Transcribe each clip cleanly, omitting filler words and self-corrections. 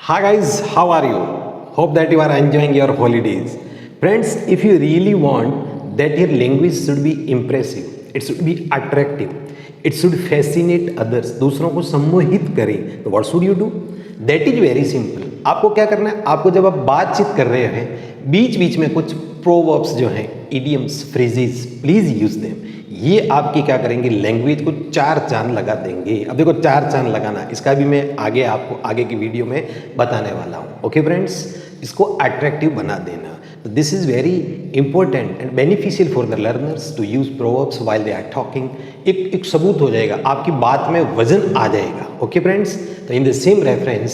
Hi guys, how are you? Hope that you are enjoying your holidays. Friends, if you really want that your language should be impressive, it should be attractive, it should fascinate others, दूसरों को सम्मोहित करे, तो what should you do? That is very simple. आपको क्या करना है? आपको जब आप बातचीत कर रहे हैं बीच बीच में कुछ प्रोवर्ब्स जो हैं, idioms, phrases, please use them. ये आपकी क्या करेंगे, लैंग्वेज को चार चांद लगा देंगे. अब देखो चार चांद लगाना, इसका भी मैं आगे आपको आगे की वीडियो में बताने वाला हूँ. ओके फ्रेंड्स, इसको अट्रैक्टिव बना देना. तो this is very important and beneficial for the learners to use proverbs while they are talking. एक सबूत हो जाएगा, आपकी बात में वजन आ जाएगा. ओके फ्रेंड्स, तो in the same reference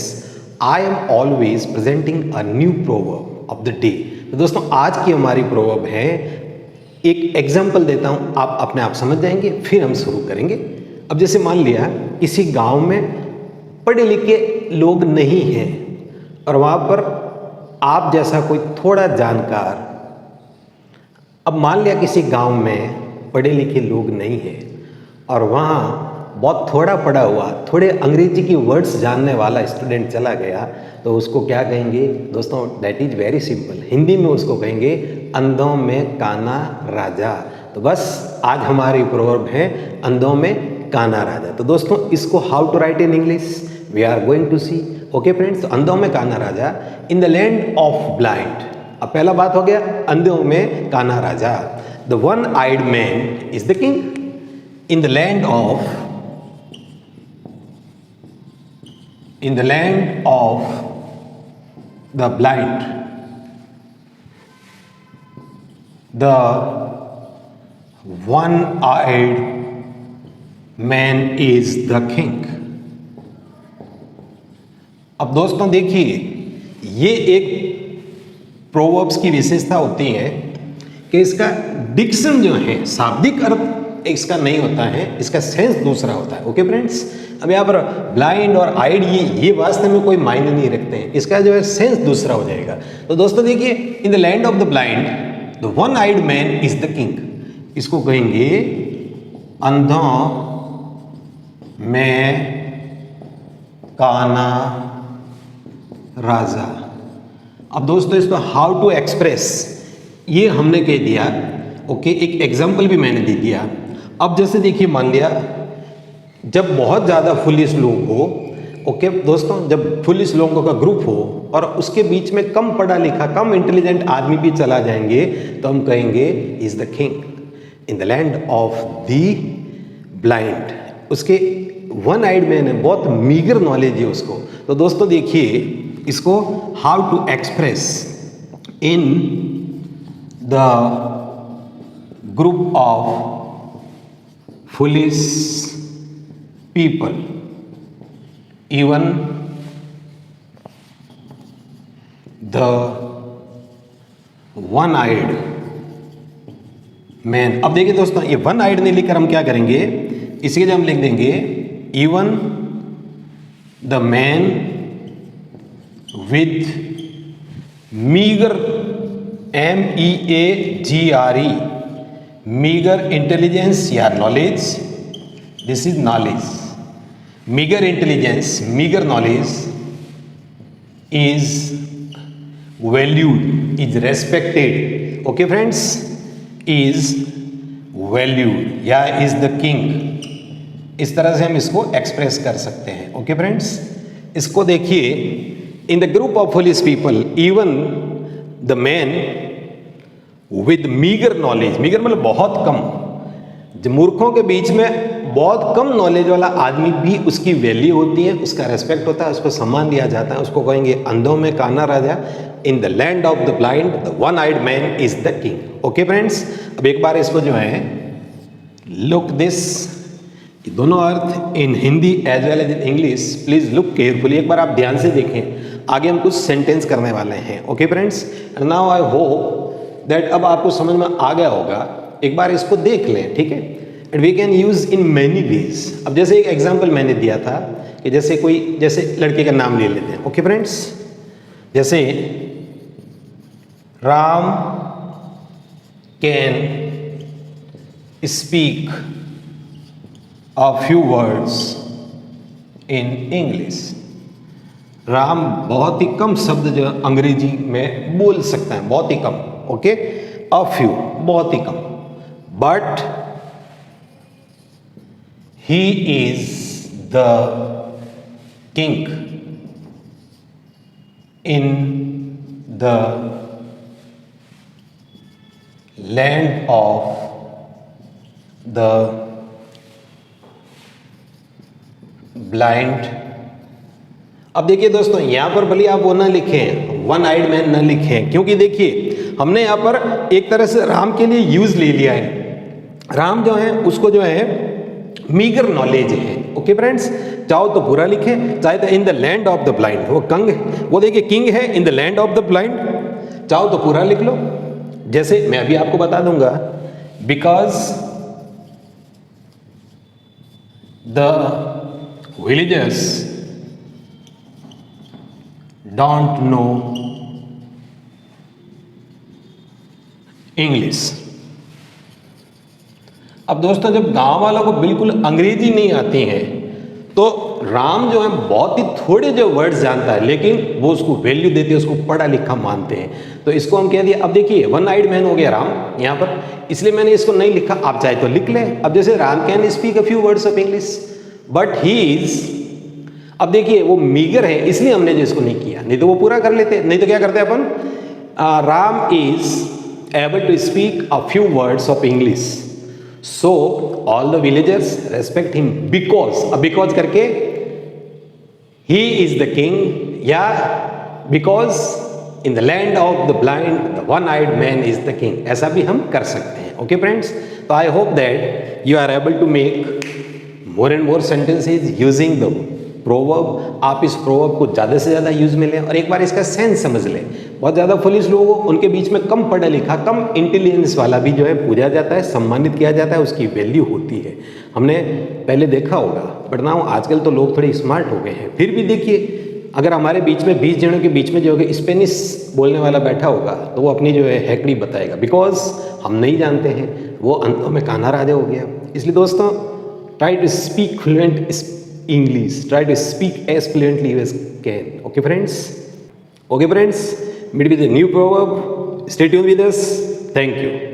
I am always presenting a new proverb of the day. तो दोस्तों आज की हमारी प्रोवर्ब है, एक एग्जाम्पल देता हूं, आप अपने आप समझ जाएंगे, फिर हम शुरू करेंगे. अब जैसे मान लिया किसी गांव में पढ़े लिखे लोग नहीं हैं और वहां पर आप जैसा कोई थोड़ा जानकार. अब मान लिया किसी गांव में पढ़े लिखे लोग नहीं हैं और वहां बहुत थोड़ा पढ़ा हुआ, थोड़े अंग्रेजी की वर्ड्स जानने वाला स्टूडेंट चला गया, तो उसको क्या कहेंगे दोस्तों? That is very simple. Hindi में उसको कहेंगे अंधों में काना राजा. तो बस आज हमारी प्रोवर्ब है अंधों में काना राजा. तो दोस्तों इसको how to write in English we are going to see. Okay friends, तो अंधों में काना राजा in the land of blind. अब पहला बात हो गया अंधों में काना राजा. The one eyed man is the king in the land of the blind. The one-eyed man is the king. अब दोस्तों देखिए, ये एक प्रोवर्ब्स की विशेषता होती है कि इसका डिक्शन जो है, शाब्दिक अर्थ इसका नहीं होता है, इसका सेंस दूसरा होता है. ओके फ्रेंड्स, अब यहाँ पर ब्लाइंड और आइड ये वास्तव में कोई मायने नहीं रखते हैं, इसका जो है सेंस दूसरा हो जाएगा. तो दोस्तों देखिए, in the land of the blind the one eyed man is the king. इसको कहेंगे अंधों में काना राजा. अब दोस्तों इसको हाउ टू एक्सप्रेस ये हमने कह दिया. ओके, एक एग्जाम्पल भी मैंने दे दिया. अब जैसे देखिए, मान लिया जब बहुत ज़्यादा फुलिश लोग हो, ओके दोस्तों, जब फुलिश लोगों का ग्रुप हो और उसके बीच में कम पढ़ा लिखा, कम इंटेलिजेंट आदमी भी चला जाएंगे, तो हम कहेंगे is the king in the land of the blind. उसके वन आइड मैन है, बहुत मीगर नॉलेज है उसको. तो दोस्तों देखिए, इसको how to express in the group of foolish people, even the one-eyed man. अब देखिए दोस्तों, ये वन आइड नहीं लिखकर हम क्या करेंगे, इसके लिए हम लिख देंगे even the man with meager MEAGRE meager intelligence या knowledge. This is knowledge. Meager intelligence, meager knowledge is valued, is respected. Okay friends, is valued या is the king. इस तरह से हम इसको एक्सप्रेस कर सकते हैं. ओके फ्रेंड्स, इसको देखिए, in the group of foolish people even the man with meager knowledge, meager मतलब बहुत कम, जो मूर्खों के बीच में बहुत कम नॉलेज वाला आदमी भी उसकी वैल्यू होती है, उसका रेस्पेक्ट होता है, उसको सम्मान दिया जाता है. उसको कहेंगे अंधों में काना राजा. In the land of the blind the one eyed man is the king. Okay friends, अब एक बार इसको जो है लुक दिस, दोनों अर्थ in Hindi as well as in English, please look carefully. एक बार आप ध्यान से देखें, आगे हम कुछ सेंटेंस करने वाले हैं. Okay friends, now I hope that अब आपको समझ में आ गया होगा. एक बार इसको देख लें, ठीक है. And we can use in many ways. अब जैसे एक एग्जाम्पल मैंने दिया था कि जैसे कोई, जैसे लड़के का नाम ले लेते हैं. ओके फ्रेंड्स, जैसे Ram can speak a few words in English. Ram बहुत ही कम शब्द जो अंग्रेजी में बोल सकता है, बहुत ही कम, ओके, अ फ्यू, बहुत ही कम, but he is the king in the land of the blind. अब देखिए दोस्तों, यहां पर भले आप वो ना लिखें, वन आइड मैन ना लिखें, क्योंकि देखिए हमने यहां पर एक तरह से राम के लिए यूज ले लिया है। राम जो है उसको जो है मीगर नॉलेज है, ओके फ्रेंड्स। चाहो तो पूरा लिखें, चाहे तो इन the land of the blind, वो कंग, वो देखिए किंग है इन the land of the blind, चाहो तो पूरा लिख लो। जैसे मैं अभी आपको बता दूंगा, because the villagers don't know English. अब दोस्तों, जब गांव वालों को बिल्कुल अंग्रेजी नहीं आती है तो राम जो है बहुत ही थोड़े जो वर्ड्स जानता है, लेकिन वो उसको वैल्यू देते हैं, उसको पढ़ा लिखा मानते हैं। तो इसको हम कह दिए। अब देखिए वन आइड मैन हो गया राम यहाँ पर, इसलिए मैंने इसको नहीं लिखा, आप चाहे तो लिख लें। अब जैसे Ram can speak a few words of English but he is, अब देखिए वो मीगर है इसलिए हमने जो इसको नहीं किया, नहीं तो वो पूरा कर लेते। नहीं तो क्या करते अपन, Ram is able to speak a few words of English, so all the villagers respect him because, अब बिकॉज करके ही इज द किंग, या because in the land of the blind the one eyed man is the king, ऐसा भी हम कर सकते हैं। Okay friends, तो I hope that you are able to make more and more sentences using the proverb. आप इस proverb को ज़्यादा से ज़्यादा यूज में लें और एक बार इसका सेंस समझ लें। बहुत ज़्यादा फुलिश लोग हो, उनके बीच में कम पढ़ा लिखा, कम इंटेलिजेंस वाला भी जो है पूजा जाता है, सम्मानित किया जाता है, उसकी वैल्यू होती है। हमने पहले देखा होगा, बट ना आजकल तो लोग थोड़े स्मार्ट हो गए हैं। फिर भी देखिए, अगर हमारे बीच में 20 जनों के बीच में जो है स्पेनिश बोलने वाला बैठा होगा तो वो अपनी जो है हैकड़ी बताएगा, बिकॉज हम नहीं जानते हैं, वो अंतों में कान्हा राजा हो गया। इसलिए दोस्तों, try to speak fluent English. Try to speak as fluently as can. Okay, friends? Okay, friends? Meet with a new proverb. Stay tuned with us. Thank you.